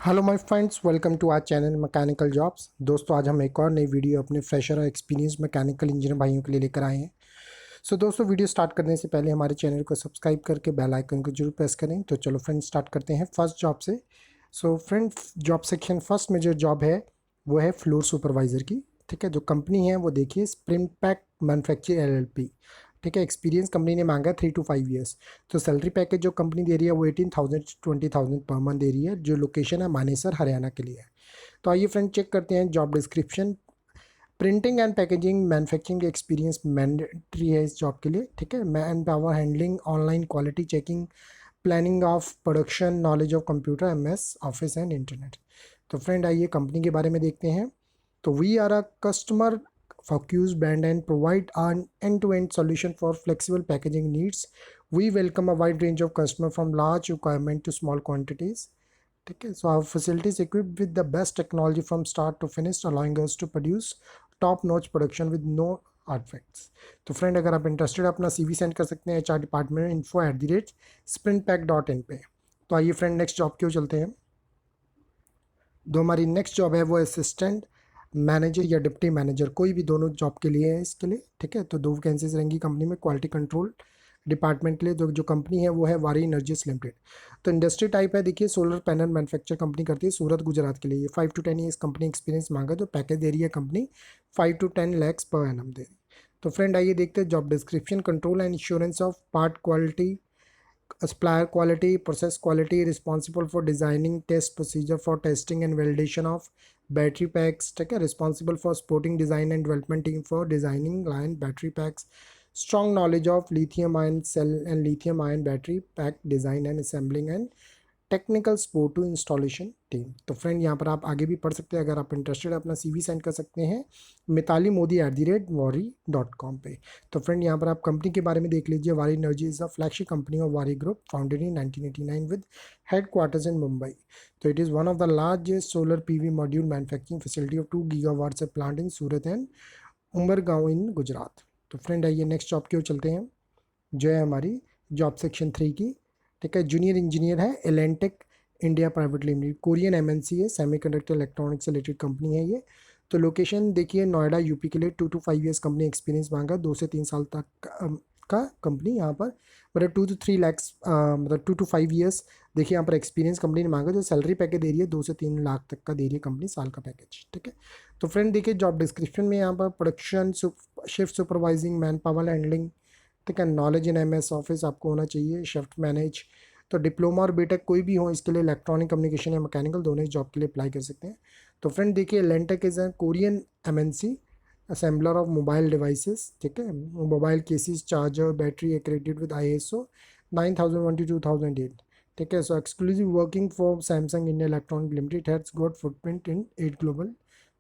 Hello my friends, welcome to our channel mechanical jobs. दोस्तों, आज हम एक और नई वीडियो अपने फ्रेशर और एक्सपीरियंस मैकेनिकल इंजीनियर भाइयों के लिए लेकर आए हैं। दोस्तों, वीडियो स्टार्ट करने से पहले हमारे चैनल को सब्सक्राइब करके बेल आइकन को जरूर प्रेस करें। तो चलो फ्रेंड्स, स्टार्ट करते हैं फर्स्ट जॉब से। फ्रेंड्स, जॉब सेक्शन फर्स्ट में जो जॉब है वो है फ्लोर सुपरवाइज़र की। ठीक है, जो कंपनी है वो देखिए स्प्रिंट पैक मैन्युफैक्चर LLP। ठीक है, एक्सपीरियंस कंपनी ने मांगा 3 to 5 ईयर्स। तो सैलरी पैकेज जो कंपनी दे रही है वो 18,000 to 20,000 पर मंथ दे रही है। जो लोकेशन है मानेसर हरियाणा के लिए है। तो आइए फ्रेंड, चेक करते हैं job description. Printing and packaging manufacturing experience mandatory है इस जॉब के लिए। ठीक है, manpower handling, online quality checking, planning of production, knowledge of computer, MS office and internet. तो फ्रेंड, आइए कंपनी के बारे में देखते हैं। तो we are a customer focused brand and provide an end-to-end solution for flexible packaging needs. We welcome a wide range of customer from large requirement to small quantities. ठीक है, so our facilities equipped with the best technology from start to finish, allowing us to produce top notch production with no artefacts. तो friend, अगर आप interested अपना CV send कर सकते हैं HR department info@sprintpack.in पे। तो आइए फ्रेंड, नेक्स्ट जॉब क्यों चलते हैं। जो हमारी नेक्स्ट जॉब है वो असिस्टेंट मैनेजर या डिप्टी मैनेजर, कोई भी दोनों जॉब के लिए है इसके लिए। ठीक है, तो 2 वैकेंसीज रहेंगी कंपनी में क्वालिटी कंट्रोल डिपार्टमेंट के लिए। जो जो कंपनी है वो है वारी एनर्जीज लिमिटेड। तो इंडस्ट्री टाइप है, देखिए सोलर पैनल मैन्युफैक्चर कंपनी करती है सूरत गुजरात के लिए। ये 5 to 10 ईयर्स कंपनी एक्सपीरियंस मांगा। जो पैकेज दे रही है company 5 to 10 lakhs per annum दे रही। तो फ्रेंड, आइए देखते हैं job description. Control and insurance of part quality, supplier quality, process quality, responsible for designing test procedure for testing and validation of battery packs. ठीक है, responsible for supporting design and development team for designing line battery packs. Strong knowledge of lithium ion cell and lithium ion battery pack design and assembling and technical support to installation team. तो friend, यहाँ पर आप आगे भी पढ़ सकते हैं। अगर आप इंटरेस्टेड अपना CV सेंड कर सकते हैं mitali.modi@wari.com पे। तो फ्रेंड, यहाँ पर आप कंपनी के बारे में देख लीजिए। Waaree energy is a flagship company of Waaree group, founded in 1989 with headquarters in Mumbai. तो it is one of the largest solar PV module manufacturing facility of 2 GW से plant in Surat and Umargaon in Gujarat. तो फ्रेंड, आइए next job की ओर चलते हैं, जो है हमारी जॉब सेक्शन 3 की। ठीक है, जूनियर इंजीनियर है Elentec India private limited, Korean MNC है, सेमीकंडक्टर इलेक्ट्रॉनिक्स से रिलेटेड कंपनी है ये। तो लोकेशन देखिए नोएडा UP के लिए। 2 to 5 ईयर्स कंपनी एक्सपीरियंस मांगा। 2 से 3 साल तक का कंपनी यहाँ पर, मतलब 2 to 3 lakhs, मतलब 2 to 5 ईयर्स देखिए यहाँ पर एक्सपीरियंस कंपनी ने मांगा। जो सैलरी पैकेज दे रही है 2 से 3 लाख तक का दे रही है कंपनी साल का पैकेज। ठीक है, तो फ्रेंड देखिए जॉब डिस्क्रिप्शन में यहाँ पर production shift supervising, man power handling. ठीक है, नॉलेज इन MS ऑफिस आपको होना चाहिए, शिफ्ट मैनेज। तो डिप्लोमा और बीटेक कोई भी हो इसके लिए, इलेक्ट्रॉनिक कम्युनिकेशन या मैकेनिकल दोनों इस जॉब के लिए अप्लाई कर सकते हैं। तो फ्रेंड देखिए, Lentec is a Korean MNC assembler of mobile devices. ठीक है, mobile cases, charger, battery, accredited with ISO 9001 to 2008। ठीक है, so exclusive working for Samsung India electronic limited, has got footprint in 8 global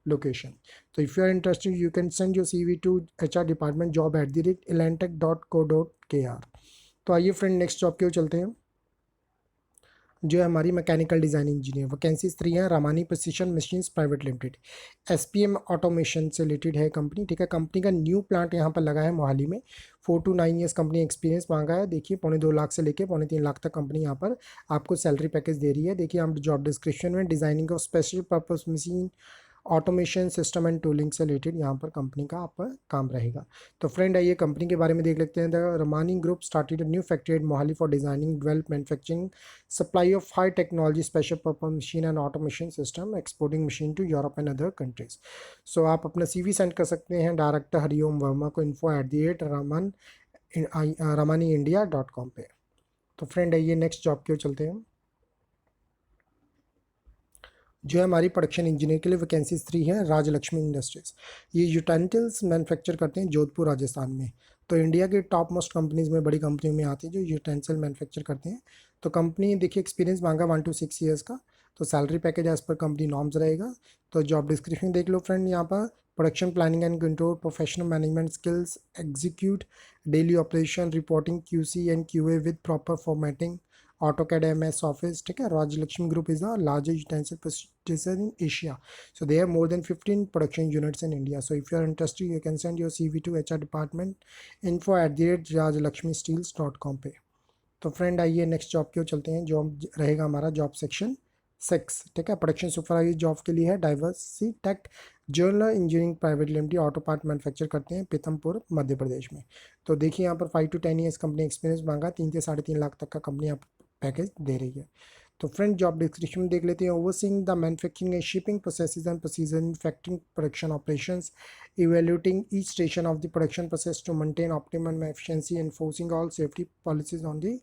location. So if you are interested, you can send your CV to HR department job@elantech.co.kr। तो आइए friend, next job की ओर चलते हैं, जो है हमारी mechanical design engineer. Vacancies 3 हैं। Ramani precision machines private limited, SPM automation से रिलेटेड है कंपनी। ठीक है, कंपनी का न्यू प्लांट यहाँ पर लगा है मोहाली में। 4 to 9 ईयर्स कंपनी एक्सपीरियंस मांगा है। देखिए 2.25 लाख से लेके 3.25 लाख तक कंपनी यहाँ पर आपको सैलरी पैकेज दे रही है। देखिए हम जॉब डिस्क्रिप्शन में designing of special purpose machine, automation system and tooling से रिलेटेड यहाँ पर कंपनी का आप काम रहेगा। तो फ्रेंड, आइए कंपनी के बारे में देख लेते हैं। The Ramani group started a new factory at Mohali for designing, develop, manufacturing, supply of high technology special purpose machine and automation system, exporting machine to Europe and other countries. So आप अपना CV send कर सकते हैं director Hariom Verma को info@ramani-india.com पे। तो friend, आइए next job की ओर चलते हैं, जो है हमारी प्रोडक्शन इंजीनियर के लिए। वैकेंसीज 3 है। राजलक्ष्मी इंडस्ट्रीज, ये यूटेंसिल्स मैन्युफैक्चर करते हैं जोधपुर राजस्थान में। तो इंडिया के टॉप मोस्ट कंपनीज में, बड़ी कंपनियों में आती है जो यूटेंसिल मैन्युफैक्चर करते हैं। तो कंपनी देखिए एक्सपीरियंस मांगा 1 to 6 ईयर्स का। तो salary package as per company norms रहेगा। तो जॉब डिस्क्रिप्शन देख लो फ्रेंड, यहाँ पर production planning and control, professional management skills, execute daily operation, reporting QC and QA with proper formatting, AutoCAD, MS Office. ठीक है, Rajlakshmi Group is the largest utensil producer in Asia. So they have more than 15 production units in India. So if you are interested, you can send your CV to HR department info@rajlakshmisteels.com पे। तो friend, आइए next job की ओर चलते हैं, जो रहेगा हमारा job section 6, ठीक है, प्रोडक्शन सुपरवाइजर जॉब के लिए है। Diversey tech general engineering private limited auto part manufacture करते हैं पीतमपुर मध्य प्रदेश में। तो देखिए यहाँ पर 5 to 10 ईयर्स कंपनी एक्सपीरियंस मांगा, 3 से 3.5 लाख तक का कंपनी आप पैकेज दे रही है। तो फ्रेंड जॉब डिस्क्रिप्शन देख लेते हैं। Overseeing the manufacturing and shipping processes and procedure in factory production operations, evaluating each station of the production process to maintain optimum efficiency, enforcing all safety policies on the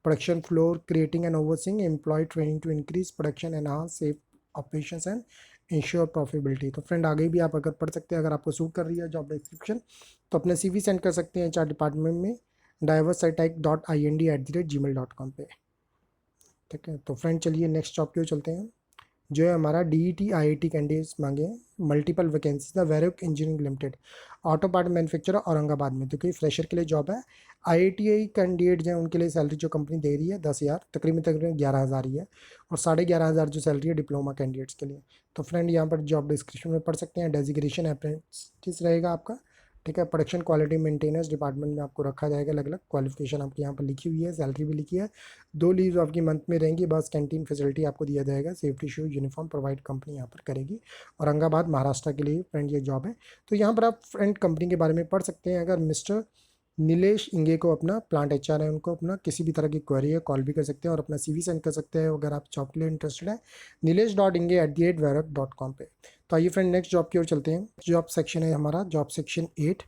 production floor, creating and overseeing employee training to increase production, enhance safe operations and ensure profitability। तो friend आगे भी आप अगर पढ़ सकते हैं, अगर आपको सूट कर रही है जॉब डिस्क्रिप्शन तो अपना CV सेंड कर सकते हैं HR डिपार्टमेंट में diversitech.ind@gmail.com पे, ठीक है। तो फ्रेंड चलिए नेक्स्ट जॉब की ओर चलते हैं, जो है हमारा DET IIT कैंडिडेट्स मांगे हैं, multiple vacancies the Varroc engineering limited auto part manufacturer Aurangabad में। तो कोई फ्रेशर के लिए जॉब है। IITI कैंडिडेट जो है उनके लिए सैलरी जो कंपनी दे रही है 10,000, तकरीबन 11,000 ही है, और 11,500 जो सैलरी है डिप्लोमा कैंडिडेट्स के लिए। तो फ्रेंड यहाँ पर जॉब डिस्क्रिप्शन में पढ़ सकते हैं। डेजिग्नेशन अप्रेंटिस रहेगा आपका, ठीक है। प्रोडक्शन क्वालिटी मेंटेनेंस डिपार्टमेंट में आपको रखा जाएगा। अलग अलग क्वालिफिकेशन आपकी यहाँ पर लिखी हुई है, सैलरी भी लिखी है। 2 लीव आपकी मंथ में रहेंगी, बस कैंटीन फैसिलिटी आपको दिया जाएगा, safety shoes uniform provide company यहाँ पर करेगी। औरंगाबाद महाराष्ट्र के लिए फ्रेंड ये जॉब है। तो यहाँ पर आप फ्रेंड कंपनी के बारे में पढ़ सकते हैं। अगर मिस्टर नीलेश इंगे को अपना प्लांट HR है, उनको अपना किसी भी तरह की क्वेरी है कॉल भी कर सकते हैं और अपना CV सेंड कर सकते हैं अगर आप जॉब के लिए इंटरेस्टेड है nilesh.inge@varroc.com पे। तो आइए फ्रेंड नेक्स्ट जॉब की ओर चलते हैं। जॉब सेक्शन है हमारा job section 8,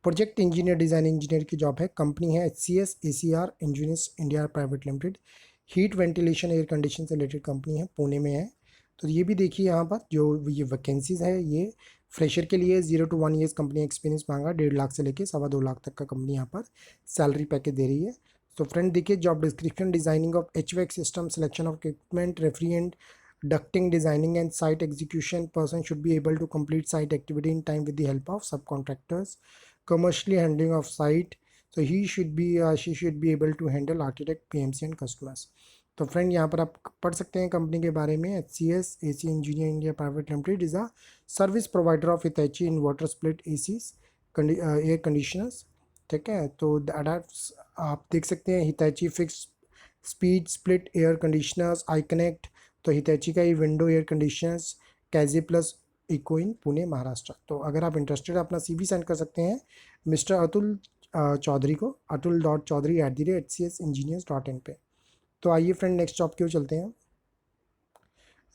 project engineer design engineer की जॉब है। कंपनी है HCS ACR engineers India private limited, heat ventilation air condition से रिलेटेड कंपनी है, पुणे में है। तो ये भी देखिए यहाँ पर जो ये वैकेंसीज है ये फ्रेशर के लिए 0 to 1 ईयर्स कंपनी एक्सपीरियंस मांगा, 1.5 लाख से लेके 2.25 लाख तक का कंपनी यहाँ पर सैलरी पैकेज दे रही है। तो फ्रेंड देखिए job description, designing of HVAC system, selection of equipment, refrigerant, ducting, designing and site execution. Person should be able to complete site activity in time with the help of subcontractors, commercially handling of site. So he should be she should be able to handle architect, PMC and customers. तो friend यहाँ पर आप पढ़ सकते हैं company के बारे में। HCS AC engineer India private limited is a service provider of Hitachi inverter split ACs air conditioners, ठीक है। तो आप देख सकते हैं Hitachi fix speed split air conditioners, I connect, तो हिताची का ही विंडो एयर कंडीशनर्स, कैजी plus eco in Pune Maharashtra. तो अगर आप इंटरेस्टेड है अपना CV सेंड कर सकते हैं मिस्टर अतुल चौधरी को, atul.chaudhary@hcsingineers.in पे। तो आइए फ्रेंड नेक्स्ट जॉब की ओर चलते हैं,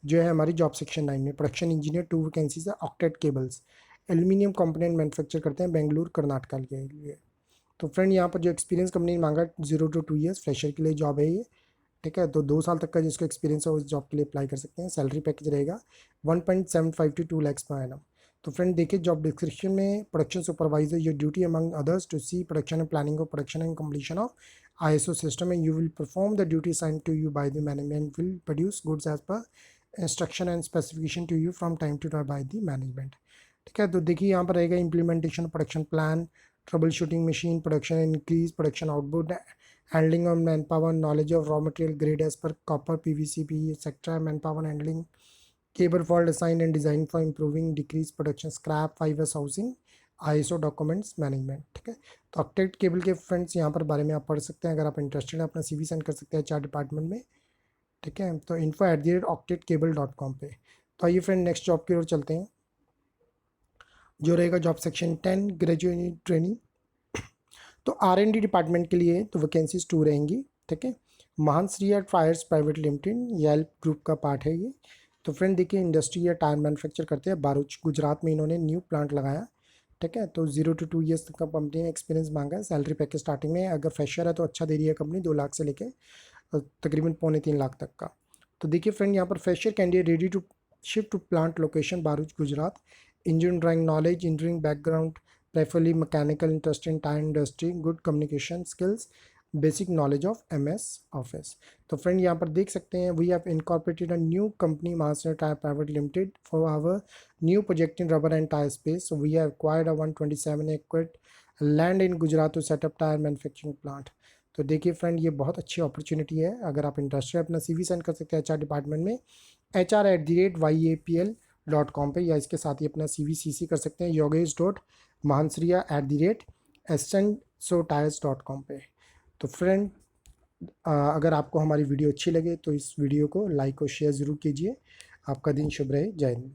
जो है हमारी जॉब सेक्शन 9 में प्रोडक्शन इंजीनियर 2 वैकेंसीज है। Octet cables aluminium component manufacture करते हैं बेंगलुरु कर्नाटका के लिए। तो फ्रेंड यहाँ पर जो एक्सपीरियंस कंपनी ने मांगा 0 to 2 ईयर्स, फ्रेशर के लिए जॉब है ये, ठीक है। तो 2 साल तक का जिसको एक्सपीरियंस है उस जॉब के लिए अप्लाई कर सकते हैं। सैलरी पैकेज रहेगा 1.75 to 2 lakhs per annum। तो फ्रेंड देखिए जॉब डिस्क्रिप्शन में production supervisor your duty among others to see production and planning of production and completion of ISO system and you will perform the duty assigned to you by the management, will produce goods as per instruction and specification to you from time to time by the management, ठीक है। तो देखिए यहाँ पर रहेगा implementation production plan, troubleshooting machine production, increase production output, handling of manpower, knowledge of raw material grade as per copper, PVC, PE, etc., manpower handling, cable fault design and design for improving decrease production, scrap, fibers housing, ISO documents management, ठीक है। तो octet cable के friends यहाँ पर बारे में आप पढ़ सकते हैं। अगर आप इंटरेस्टेड हैं अपना CV सेंड कर सकते हैं HR डिपार्टमेंट में, ठीक है। तो info@octatecable.com पे। तो आइए फ्रेंड नेक्स्ट जॉब की ओर चलते हैं, जो रहेगा जॉब सेक्शन 10 ग्रेजुएट ट्रेनिंग। तो R&D डिपार्टमेंट के लिए तो वैकेंसीज 2 रहेंगी, ठीक है। महानश्रिया tyres private limited Yelp group का पार्ट है ये। तो फ्रेंड देखिए इंडस्ट्री या टायर मैन्युफैक्चर करते हैं भरूच गुजरात में, इन्होंने न्यू प्लांट लगाया, ठीक है। तो 0 to 2 ईयर्स तक का कंपनी ने एक्सपीरियंस मांगा है। सैलरी पैकेज स्टार्टिंग में अगर फ्रेशर है तो अच्छा दे रही है कंपनी, 2 लाख से लेके तकरीबन 2.25 लाख तक का। तो देखिए फ्रेंड यहाँ पर fresher candidate ready to shift to plant location Bharuch Gujarat, engineering drawing knowledge, engineering background, preferably mechanical interest in tire industry, good communication skills, basic knowledge of MS Office। तो फ्रेंड यहाँ पर देख सकते हैं we have incorporated a new company Master Tire Private Limited for our new project in rubber and tire space। So we have acquired a 127 acre land in Gujarat to set up tire manufacturing plant। तो देखिए friend ये बहुत अच्छी opportunity है। अगर आप interested है अपना CV सेंड कर सकते हैं HR डिपार्टमेंट में HR@yapl.com पे, या इसके साथ ही अपना CV CC कर सकते हैं yogesh.mahansriya@ascentsotyres.com पे। तो फ्रेंड अगर आपको हमारी वीडियो अच्छी लगे तो इस वीडियो को लाइक और शेयर ज़रूर कीजिए। आपका दिन शुभ रहे। जय हिंद।